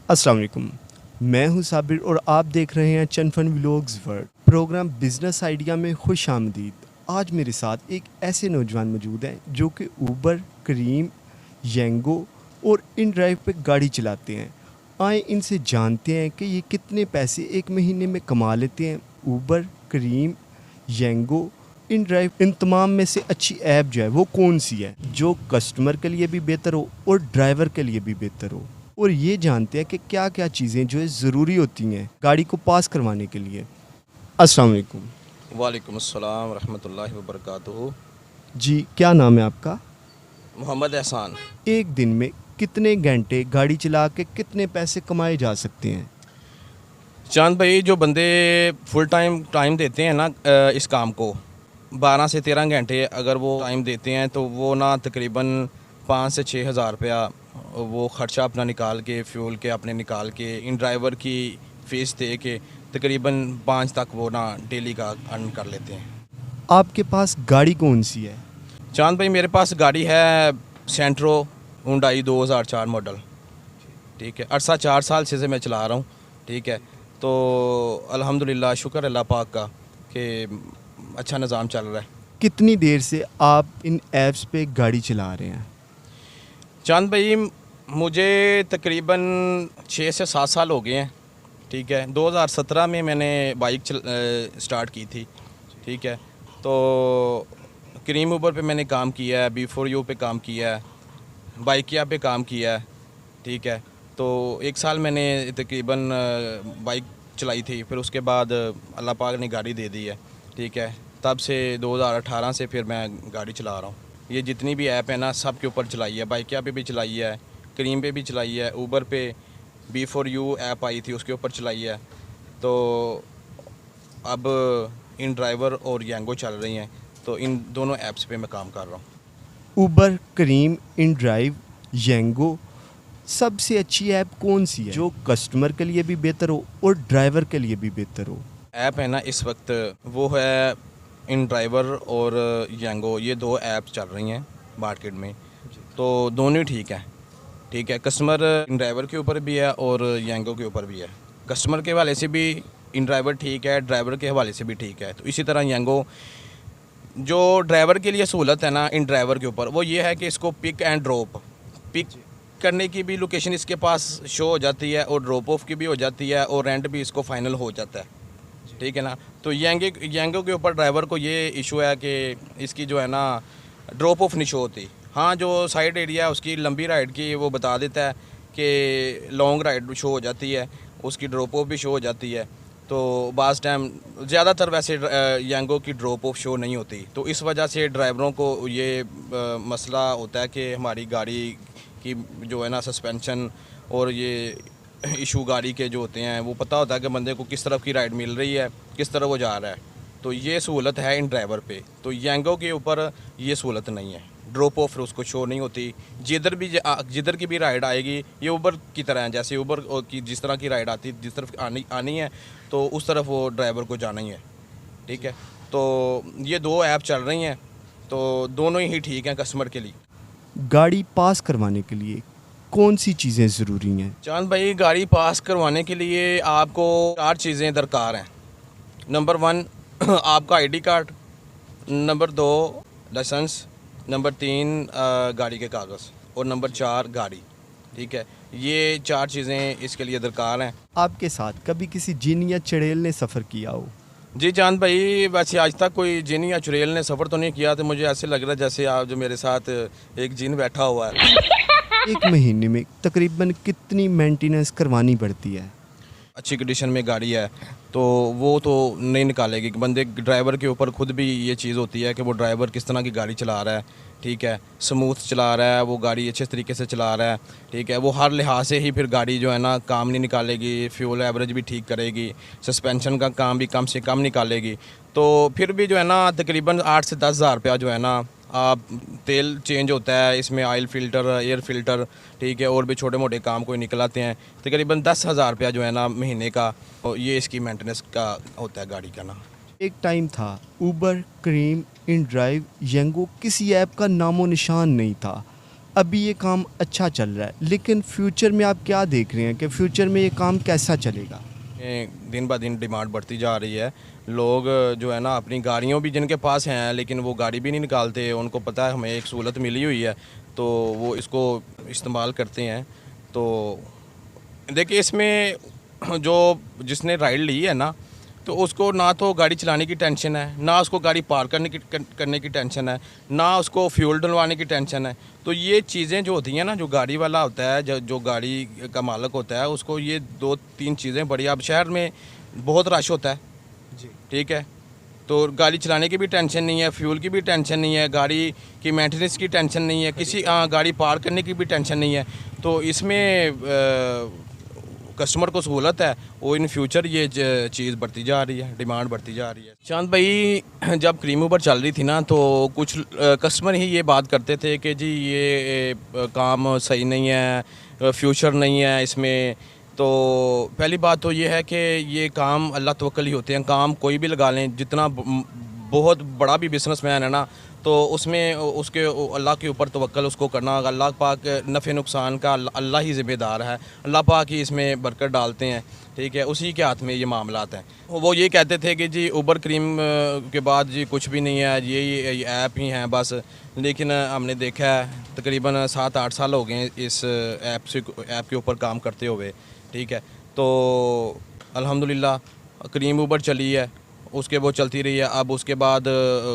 अस्सलाम वालेकुम। मैं हूं साबिर और आप देख रहे हैं चनफन vlogs world. Program business idea में खुश आमदीद। आज मेरे साथ एक ऐसे नौजवान मौजूद हैं जो कि ऊबर, करीम, येंगो और इन ड्राइव पे गाड़ी चलाते हैं। आए इनसे जानते हैं कि ये कितने पैसे एक महीने में कमा लेते हैं। ऊबर, करीम, येंगो, इन ड्राइव, इन तमाम में से अच्छी ऐप जो है वो कौन सी है जो कस्टमर के लिए भी बेहतर हो और ड्राइवर के लिए भी बेहतर हो, और ये जानते हैं कि क्या क्या चीज़ें जो है ज़रूरी होती हैं गाड़ी को पास करवाने के लिए। अस्सलाम वालेकुम। वालेकुम अस्सलाम रहमतुल्लाहि व बरकातुहू। जी, क्या नाम है आपका? मोहम्मद एहसान। एक दिन में कितने घंटे गाड़ी चला के कितने पैसे कमाए जा सकते हैं? चांद भाई, जो बंदे फुल टाइम देते हैं ना इस काम को, 12 से 13 घंटे अगर वो टाइम देते हैं तो वो ना तकरीबन 5 से 6 हज़ार रुपया वो ख़र्चा अपना निकाल के, फ्यूल के अपने निकाल के, इन ड्राइवर की फ़ीस दे के तकरीबन 5 तक वो ना डेली का अर्न कर लेते हैं। आपके पास गाड़ी कौन सी है? चांद भाई, मेरे पास गाड़ी है सेंट्रो हुंडई 2004 मॉडल। ठीक है, अरसा 4 साल से मैं चला रहा हूँ। ठीक है, तो अल्हम्दुलिल्लाह, शुक्र अल्लाह पाक का कि अच्छा निज़ाम चल रहा है। कितनी देर से आप इन ऐप्स पे गाड़ी चला रहे हैं? चांद भाई, मुझे तकरीबन 6 से 7 साल हो गए हैं। ठीक है, 2017 में मैंने बाइक स्टार्ट की थी। ठीक है, तो क्रीम ऊबर पे मैंने काम किया है, B4U पे काम किया है, बाइकिया पे काम किया है। ठीक है, तो 1 साल मैंने तकरीबन बाइक चलाई थी, फिर उसके बाद अल्लाह पाक ने गाड़ी दे दी है। ठीक है, तब से 2018 से फिर मैं गाड़ी चला रहा हूँ। ये जितनी भी ऐप है ना, सब के ऊपर चलाई है। बाइकिया पे भी चलाई है, क्रीम पे भी चलाई है, ऊबर पे B4U ऐप आई थी उसके ऊपर चलाई है। तो अब इन ड्राइवर और येंगो चल रही हैं, तो इन दोनों ऐप्स पे मैं काम कर रहा हूँ। ऊबर, करीम, इन ड्राइव, येंगो, सबसे अच्छी ऐप कौन सी है जो कस्टमर के लिए भी बेहतर हो और ड्राइवर के लिए भी बेहतर हो? ऐप है ना इस वक्त, वो है इन ड्राइवर और येंगो, ये 2 ऐप चल रही हैं मार्केट में, तो दोनों ही ठीक हैं। ठीक है, कस्टमर इन ड्राइवर के ऊपर भी है और येंगो के ऊपर भी है। कस्टमर के हवाले से भी इन ड्राइवर ठीक है, ड्राइवर के हवाले से भी ठीक है। तो इसी तरह येंगो, जो ड्राइवर के लिए सहूलत है ना इन ड्राइवर के ऊपर, वो ये है कि इसको पिक एंड ड्रॉप, पिक करने की भी लोकेशन इसके पास शो हो जाती है और ड्रॉप ऑफ की भी हो जाती है और रेंट भी इसको फाइनल हो जाता है। ठीक है ना, तो येंगो के ऊपर ड्राइवर को ये इशू है कि इसकी जो है ना ड्रॉप ऑफ नहीं शो होती। हाँ, जो साइड एरिया है उसकी लंबी राइड की वो बता देता है कि लॉन्ग राइड शो हो जाती है, उसकी ड्रॉप ऑफ भी शो हो जाती है। तो बाज़ टाइम, ज़्यादातर वैसे येंगो की ड्रॉप ऑफ शो नहीं होती, तो इस वजह से ड्राइवरों को ये मसला होता है कि हमारी गाड़ी की जो है ना सस्पेंशन और ये इशू गाड़ी के जो होते हैं, वो पता होता है कि बंदे को किस तरफ की राइड मिल रही है, किस तरफ वो जा रहा है। तो ये सहूलत है इन ड्राइवर पे। तो येंगो के ऊपर ये सहूलत नहीं है, ड्रॉप ऑफ उसको शो नहीं होती। जिधर की भी राइड आएगी, ये ऊबर की तरह है, जैसे ऊबर की जिस तरह की राइड आती है, जिस तरफ आनी है तो उस तरफ वो ड्राइवर को जाना ही है। ठीक है, तो ये 2 ऐप चल रही हैं, तो दोनों ही ठीक हैं कस्टमर के लिए। गाड़ी पास करवाने के लिए कौन सी चीज़ें ज़रूरी हैं? चांद भाई, गाड़ी पास करवाने के लिए आपको 4 चीज़ें दरकार हैं। नंबर 1 आपका ID card, number 2 licence, number 3 गाड़ी के कागज़, और नंबर 4 गाड़ी। ठीक है, ये 4 चीज़ें इसके लिए दरकार हैं। आपके साथ कभी किसी जिन या चड़ेल ने सफ़र किया हो? जी चांद भाई, वैसे आज तक कोई जिन या चुड़ैल ने सफ़र तो नहीं किया, तो मुझे ऐसे लग रहा है जैसे आप जो मेरे साथ एक जिन बैठा हुआ है। एक महीने में तकरीबन कितनी मेंटेनेंस करवानी पड़ती है? अच्छी कंडीशन में गाड़ी है तो वो तो नहीं निकालेगी। बंदे ड्राइवर के ऊपर खुद भी ये चीज़ होती है कि वो ड्राइवर किस तरह की गाड़ी चला रहा है। ठीक है, स्मूथ चला रहा है, वो गाड़ी अच्छे तरीके से चला रहा है। ठीक है, वो हर लिहाज से ही फिर गाड़ी जो है ना काम नहीं निकालेगी, फ्यूल एवरेज भी ठीक करेगी, सस्पेंशन का काम भी कम से कम निकालेगी। तो फिर भी जो है ना तकरीबन 8 से 10 हज़ार रुपया जो है ना, आप तेल चेंज होता है इसमें, ऑयल फ़िल्टर, एयर फ़िल्टर, ठीक है, और भी छोटे मोटे काम कोई निकलाते हैं। तकरीबन 10 हज़ार रुपया जो है ना महीने का, और ये इसकी मेंटेनेंस का होता है गाड़ी का ना। एक टाइम था ऊबर, क्रीम, इन ड्राइव, येंगो, किसी ऐप का नामो निशान नहीं था। अभी ये काम अच्छा चल रहा है, लेकिन फ्यूचर में आप क्या देख रहे हैं कि फ्यूचर में ये काम कैसा चलेगा? दिन ब दिन डिमांड बढ़ती जा रही है। लोग जो है ना अपनी गाड़ियों भी जिनके पास हैं लेकिन वो गाड़ी भी नहीं निकालते, उनको पता है हमें एक सहूलत मिली हुई है तो वो इसको इस्तेमाल करते हैं। तो देखिए इसमें जो जिसने राइड ली है ना तो उसको ना तो गाड़ी चलाने की टेंशन है, ना उसको गाड़ी पार करने की टेंशन है, ना उसको फ्यूल डलवाने की टेंशन है। तो ये चीज़ें जो होती हैं ना, जो गाड़ी वाला होता है, जो गाड़ी का मालिक होता है, उसको ये 2-3 चीज़ें बड़ी, अब शहर में बहुत रश होता है जी। ठीक है, तो गाड़ी चलाने की भी टेंशन नहीं है, फ्यूल की भी टेंशन नहीं है, गाड़ी की मेंटेनेंस की टेंशन नहीं है, किसी गाड़ी पार करने की भी टेंशन नहीं है। तो इसमें कस्टमर को सहूलत है, वो इन फ्यूचर ये चीज़ बढ़ती जा रही है, डिमांड बढ़ती जा रही है। चांद भाई जब क्रीम ऊबर चल रही थी ना तो कुछ कस्टमर ही ये बात करते थे कि जी ये काम सही नहीं है, फ्यूचर नहीं है इसमें। तो पहली बात तो ये है कि ये काम अल्लाह तवक्कल ही होते हैं, काम कोई भी लगा लें, जितना बहुत बड़ा भी बिजनेसमैन है ना तो उसमें उसके अल्लाह के ऊपर तवक्कल उसको करना, अल्लाह पाक नफ़े नुकसान का अल्लाह ही ज़िम्मेदार है, अल्लाह पाक ही इसमें बरकत डालते हैं ठीक है, उसी के हाथ में ये मामलात हैं। वो ये कहते थे कि जी ऊबर क्रीम के बाद जी कुछ भी नहीं है, ये ऐप ही हैं बस। लेकिन हमने देखा है तकरीबन 7-8 साल हो गए इस ऐप के ऊपर काम करते हुए ठीक है। तो अल्हम्दुलिल्लाह क्रीम ऊबर चली है, उसके वो चलती रही है। अब उसके बाद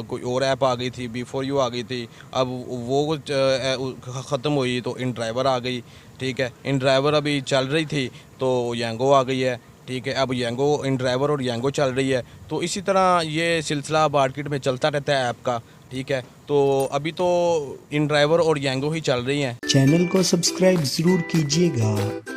कोई और ऐप आ गई थी, B4U आ गई थी, अब वो ख़त्म हुई तो इन ड्राइवर आ गई ठीक है। इन ड्राइवर अभी चल रही थी तो यांगो आ गई है ठीक है, अब यांगो इन ड्राइवर और यांगो चल रही है। तो इसी तरह ये सिलसिला मार्केट में चलता रहता है ऐप का ठीक है। तो अभी तो इन ड्राइवर और यांगो ही चल रही हैं। चैनल को सब्सक्राइब ज़रूर कीजिएगा।